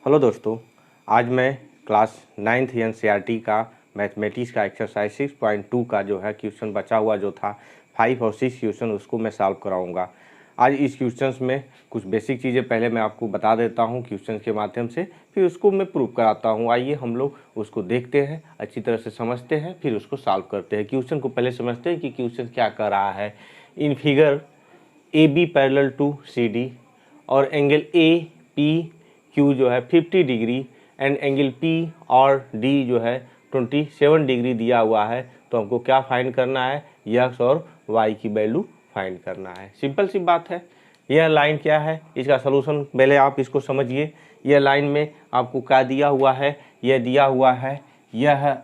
Hello दोस्तों, आज मैं क्लास 9th एनसीईआरटी का मैथमेटिक्स का एक्सरसाइज 6.2 का जो है क्वेश्चन बचा हुआ जो था 5 और 6 क्वेश्चन उसको मैं सॉल्व कराऊंगा। आज इस क्वेश्चंस में कुछ बेसिक चीज़ें पहले मैं आपको बता देता हूं क्वेश्चन के माध्यम से, फिर उसको मैं प्रूव कराता हूं। आइए हम लोग उसको देखते हैं, अच्छी तरह से समझते हैं, फिर उसको सॉल्व करते हैं। क्वेश्चन को पहले समझते हैं कि क्वेश्चन क्या कर रहा है। In figure A B parallel to C D और एंगल ए पी क्यू जो है 50 डिग्री एंड एंगल पी और डी जो है 27 डिग्री दिया हुआ है, तो हमको क्या फाइंड करना है, यक्स और वाई की वैल्यू फाइंड करना है। सिंपल सी बात है। यह लाइन क्या है, इसका सलूशन पहले आप इसको समझिए। यह लाइन में आपको क्या दिया हुआ है, यह दिया हुआ है यह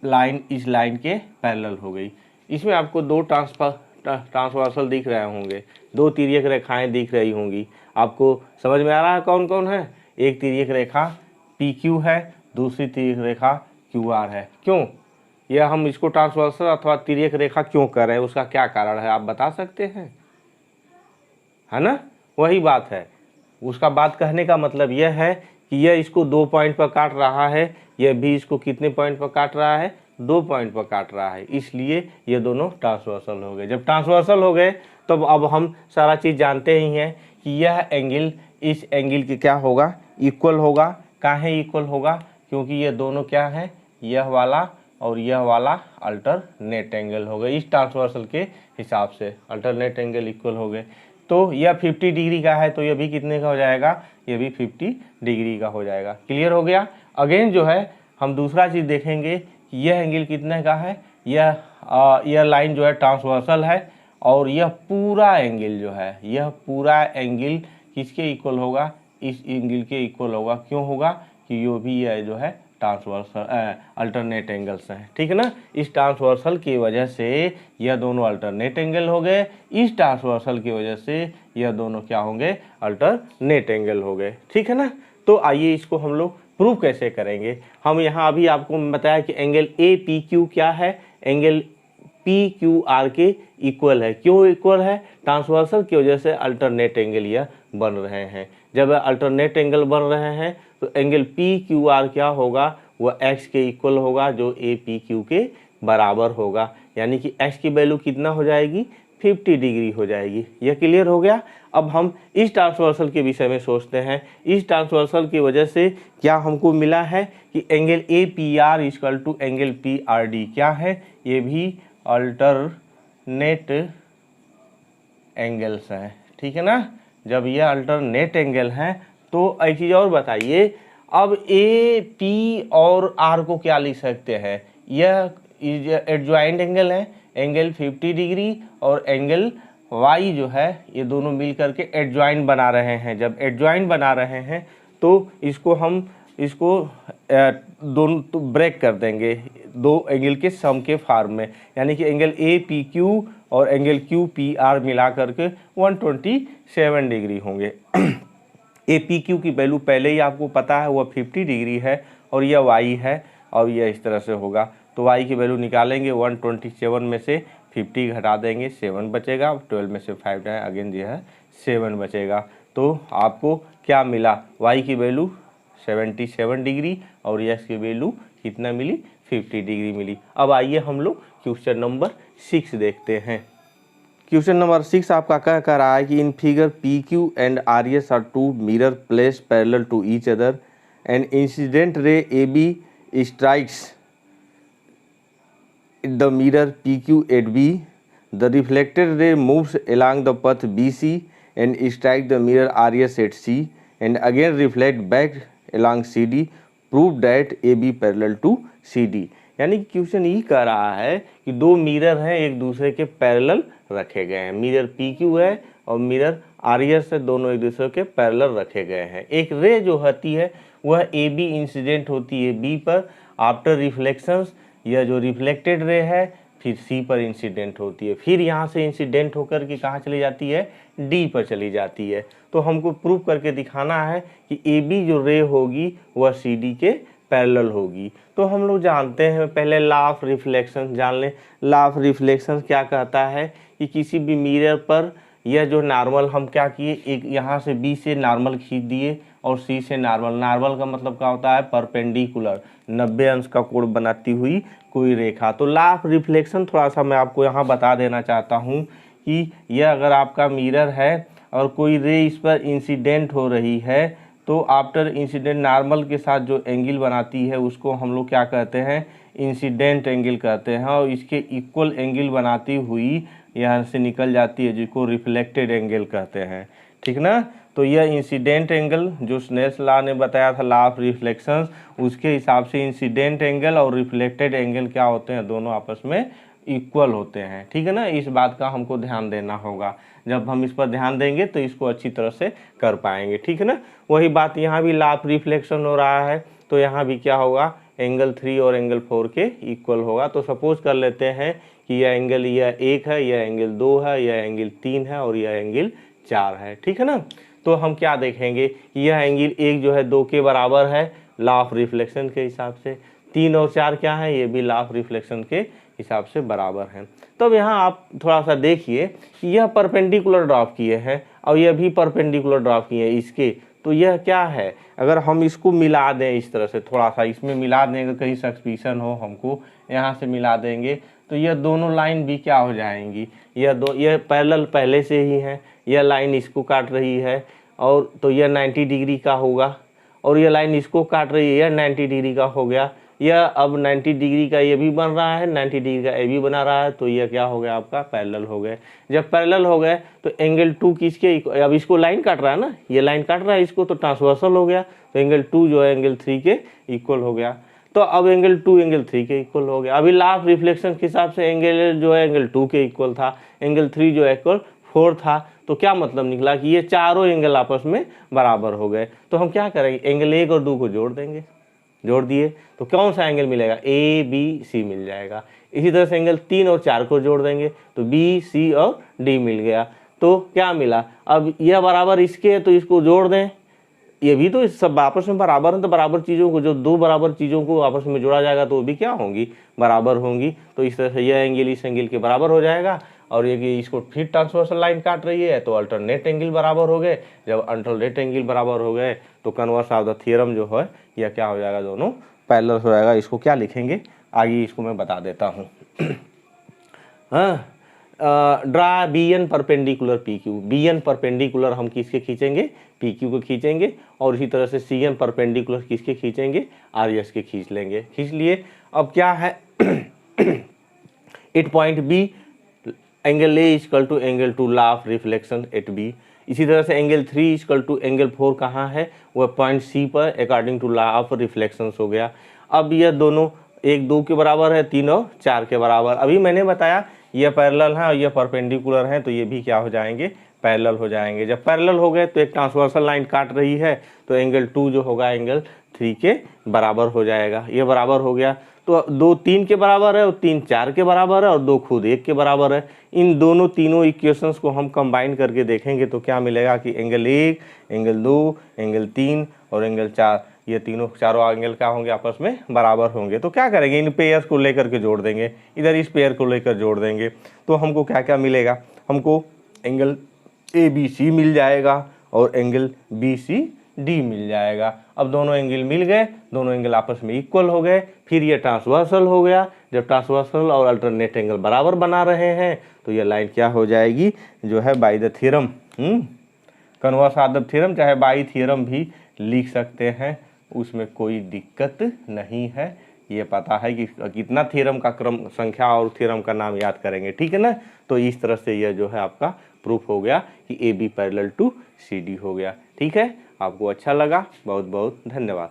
लाइन इस लाइन के पैरेलल हो गई। इसमें आपको दो ट्रांसवर्सल दिख रहे होंगे, दो तिर्यक रेखाएं दिख रही होंगी। आपको समझ में आ रहा है कौन कौन है। एक तिर्यक रेखा पी क्यू है, दूसरी तिर्यक रेखा क्यू आर है। क्यों यह हम इसको ट्रांसवर्सल अथवा तिर्यक रेखा क्यों कर रहे हैं, उसका क्या कारण है आप बता सकते हैं, है ना। वही बात है, उसका बात कहने का मतलब यह है कि यह इसको 2 पॉइंट पर काट रहा है, यह भी इसको कितने पॉइंट पर काट रहा है, 2 पॉइंट पर काट रहा है, इसलिए ये दोनों ट्रांसवर्सल हो गए। जब ट्रांसवर्सल हो गए तब अब हम सारा चीज़ जानते ही हैं कि यह एंगल इस एंगल के क्या होगा, इक्वल होगा। काहे इक्वल होगा, क्योंकि ये दोनों क्या है, यह वाला और यह वाला अल्टरनेट एंगल हो गए। इस ट्रांसवर्सल के हिसाब से अल्टरनेट एंगल इक्वल हो गए। तो यह 50 डिग्री का है तो यह भी कितने का हो जाएगा, ये भी 50 डिग्री का हो जाएगा। क्लियर हो गया। अगेन जो है हम दूसरा चीज़ देखेंगे कि यह एंगल कितने का है, यह लाइन जो है ट्रांसवर्सल है और यह पूरा एंगल जो है, यह पूरा एंगल किसके इक्वल होगा, इस एंगल के इक्वल होगा। क्यों होगा कि यो भी यह जो है ट्रांसवर्सल अल्टरनेट एंगल्स हैं, ठीक है ना। इस ट्रांसवर्सल की वजह से यह दोनों अल्टरनेट एंगल हो गए, इस ट्रांसवर्सल की वजह से यह दोनों क्या होंगे, अल्टरनेट एंगल हो गए, ठीक है ना। तो आइए इसको हम लोग प्रूव कैसे करेंगे। हम यहाँ अभी आपको बताया कि एंगल ए पी क्यू क्या है, एंगल पी क्यू आर के इक्वल है। क्यों इक्वल है, ट्रांसवर्सल की वजह से अल्टरनेट एंगल यह बन रहे हैं। जब अल्टरनेट एंगल बन रहे हैं तो एंगल पी क्यू आर क्या होगा, वह एक्स के इक्वल होगा, जो ए पी क्यू के बराबर होगा। यानी कि एक्स की वैल्यू कितना हो जाएगी, 50 डिग्री हो जाएगी। यह क्लियर हो गया। अब हम इस ट्रांसवर्सल के विषय में सोचते हैं। इस ट्रांसवर्सल की वजह से क्या हमको मिला है कि angle A P R equal to angle P R D क्या है, ये भी अल्टरनेट एंगल्स हैं, ठीक है ना। जब ये अल्टरनेट एंगल हैं तो एक चीज़ और बताइए, अब ए पी और आर को क्या लिख सकते हैं, यह एडजॉइंट एंगल है, एंगल 50 डिग्री और एंगल वाई जो है ये दोनों मिल करके एडजॉइंट बना रहे हैं। जब एडजॉइंट बना रहे हैं तो इसको हम दोनों तो ब्रेक कर देंगे दो एंगल के सम के फॉर्म में, यानी कि एंगल ए पी क्यू और एंगल क्यू पी आर मिला करके 127 डिग्री होंगे। ए पी क्यू की वैल्यू पहले ही आपको पता है, वह 50 डिग्री है और यह वाई है और यह इस तरह से होगा। तो वाई की वैल्यू निकालेंगे, 127 में से 50 घटा देंगे, 7 बचेगा। 12 में से 5 जाए अगेन जो है 7 बचेगा। तो आपको क्या मिला, वाई की वैल्यू 77 डिग्री और यस की वैल्यू कितना मिली, 50 डिग्री मिली। अब आइए हम लोग क्वेश्चन नंबर 6 देखते हैं। क्वेश्चन नंबर 6 आपका क्या कह रहा है कि in figure P Q and R S are two mirror placed parallel to each other and incident ray A B strikes the mirror P Q at B, the reflected ray moves along the path BC and strike the mirror RS at C and again reflect back along CD, prove that AB parallel to CD। यानी कि question ये कह रहा है कि दो mirror हैं एक दूसरे के पैरेलल रखे गए हैं, मिरर PQ है और मिरर RS है, दोनों एक दूसरे के पैरेलल रखे गए हैं। एक रे जो होती है वह AB इंसिडेंट होती है B पर, आफ्टर रिफ्लेक्शंस यह जो रिफ्लेक्टेड रे है फिर सी पर इंसिडेंट होती है, फिर यहाँ से इंसिडेंट होकर के कहाँ चली जाती है, डी पर चली जाती है। तो हमको प्रूव करके दिखाना है कि ए बी जो रे होगी वह सी डी के पैरेलल होगी। तो हम लोग जानते हैं, पहले लॉ ऑफ रिफ्लेक्शन जान लें। लॉ ऑफ रिफ्लेक्शन क्या कहता है कि किसी भी मिरर पर यह जो नॉर्मल हम क्या किए, एक यहाँ से बी से नॉर्मल खींच दिए और सी से नॉर्मल। नॉर्मल का मतलब क्या होता है, परपेंडिकुलर, 90 अंश का कोण बनाती हुई कोई रेखा। तो लॉ ऑफ रिफ्लेक्शन थोड़ा सा मैं आपको यहाँ बता देना चाहता हूँ कि यह अगर आपका मिरर है और कोई रे इस पर इंसिडेंट हो रही है तो आफ्टर इंसिडेंट नॉर्मल के साथ जो एंगल बनाती है उसको हम लोग क्या कहते हैं, इंसिडेंट एंगल कहते हैं। और इसके इक्वल एंगल बनाती हुई यहाँ से निकल जाती है जिसको रिफ्लेक्टेड एंगल कहते हैं, ठीक ना। तो यह इंसिडेंट एंगल जो स्नेल्स लॉ ने बताया था, लॉ ऑफ रिफ्लेक्शन, उसके हिसाब से इंसिडेंट एंगल और रिफ्लेक्टेड एंगल क्या होते हैं, दोनों आपस में इक्वल होते हैं, ठीक है ना। इस बात का हमको ध्यान देना होगा, जब हम इस पर ध्यान देंगे तो इसको अच्छी तरह से कर पाएंगे, ठीक है ना। वही बात यहाँ भी लॉ ऑफ रिफ्लेक्शन हो रहा है, तो यहाँ भी क्या होगा, एंगल 3 और एंगल 4 के इक्वल होगा। तो सपोज कर लेते हैं कि यह एंगल यह 1 है, यह एंगल 2 है, यह एंगल 3 है और यह एंगल 4 है, ठीक है ना। तो हम क्या देखेंगे कि यह एंगल 1 जो है 2 के बराबर है लॉ ऑफ रिफ्लेक्शन के हिसाब से, 3 और 4 क्या है, ये भी लॉ ऑफ रिफ्लेक्शन के हिसाब से बराबर हैं। तो अब यहाँ आप थोड़ा सा देखिए कि यह परपेंडिकुलर ड्रॉप किए हैं और यह भी परपेंडिकुलर ड्रॉप किए हैं इसके, तो यह क्या है, अगर हम इसको मिला दें इस तरह से, थोड़ा सा इसमें मिला देंगे, कहीं सस्पिशन हो हमको, यहाँ से मिला देंगे तो यह दोनों लाइन भी क्या हो जाएंगी, यह पैरेलल पहले से ही है, यह लाइन इसको काट रही है और तो यह 90 डिग्री का होगा और यह लाइन इसको काट रही है, यह 90 डिग्री का हो गया। यह अब 90 डिग्री का ये भी बन रहा है, 90 डिग्री का ये भी बना रहा है, तो यह क्या हो गया आपका, पैरेलल हो गए। जब पैरेलल हो गए तो एंगल 2 किसके, अब इसको लाइन काट रहा है ना, ये लाइन काट रहा है इसको, तो ट्रांसवर्सल हो गया, तो एंगल 2 जो है एंगल 3 के इक्वल हो गया। तो अब एंगल 2 एंगल 3 के इक्वल हो गया। अभी लॉ ऑफ रिफ्लेक्शन के हिसाब से एंगल जो है एंगल 2 के इक्वल था, एंगल 3 जो है इक्वल 4 था। तो क्या मतलब निकला कि ये चारों एंगल आपस में बराबर हो गए। तो हम क्या करेंगे, एंगल 1 और 2 को जोड़ देंगे, जोड़ दिए तो कौन सा एंगल मिलेगा, ए बी सी मिल जाएगा। इसी तरह से एंगल 3 और 4 को जोड़ देंगे तो बी सी और डी मिल गया। तो क्या मिला, अब यह बराबर इसके है तो इसको जोड़ दें, ये भी तो सब आपस में बराबर है, तो बराबर चीज़ों को, जो दो बराबर चीज़ों को आपस में जोड़ा जाएगा तो वो भी क्या होंगी, बराबर होंगी। तो इस तरह से यह एंगल इस एंगल के बराबर हो जाएगा और ये कि इसको फिर ट्रांसवर्सल लाइन काट रही है तो अल्टरनेट एंगल बराबर हो गए। जब अल्टरनेट एंगल बराबर हो गए तो कन्वर्स ऑफ द थ्योरम जो है यह क्या हो जाएगा, दोनों पैरेलल हो जाएगा। इसको क्या लिखेंगे आगे, इसको मैं बता देता हूँ। हाँ, draw B N perpendicular P Q, B N perpendicular हम किसके खींचेंगे, पी क्यू को खींचेंगे और इसी तरह से सी एन परपेंडिकुलर किसके खींचेंगे, आर एस के खींच लेंगे, खींच लिए। अब क्या है, it point B angle A equal to angle 2 law of reflection at B. इसी तरह से एंगल 3 इक्वल टू एंगल 4 कहाँ है, वह पॉइंट सी पर according to law of reflection हो गया। अब यह दोनों 1 2 के बराबर है, 3 और 4 के बराबर। अभी मैंने बताया यह पैरेलल है और यह परपेंडिकुलर है, तो ये भी क्या हो जाएंगे, पैरेलल हो जाएंगे। जब पैरेलल हो गए तो एक ट्रांसवर्सल लाइन काट रही है तो एंगल 2 जो होगा एंगल 3 के बराबर हो जाएगा। ये बराबर हो गया तो 2 3 के बराबर है और 3 4 के बराबर है और 2 खुद 1 के बराबर है। इन दोनों तीनों इक्वेशंस को हम कंबाइन करके देखेंगे तो क्या मिलेगा कि एंगल 1 एंगल 2 एंगल 3 और एंगल 4, ये तीनों चारों एंगल क्या होंगे, आपस में बराबर होंगे। तो क्या करेंगे, इन पेयर्स को लेकर के जोड़ देंगे, इधर इस पेयर को लेकर जोड़ देंगे तो हमको क्या क्या मिलेगा, हमको एंगल ए बी सी मिल जाएगा और एंगल बी सी डी मिल जाएगा। अब दोनों एंगल मिल गए, दोनों एंगल आपस में इक्वल हो गए, फिर ये ट्रांसवर्सल हो गया। जब ट्रांसवर्सल और अल्टरनेट एंगल बराबर बना रहे हैं तो ये लाइन क्या हो जाएगी, जो है by the theorem, converse of the theorem, चाहे बाई थ्योरम भी लिख सकते हैं, उसमें कोई दिक्कत नहीं है। ये पता है कि कितना थ्योरम का क्रम संख्या और थ्योरम का नाम याद करेंगे, ठीक है ना। तो इस तरह से यह जो है आपका प्रूफ हो गया कि A B parallel to C D हो गया, ठीक है। आपको अच्छा लगा, बहुत बहुत धन्यवाद।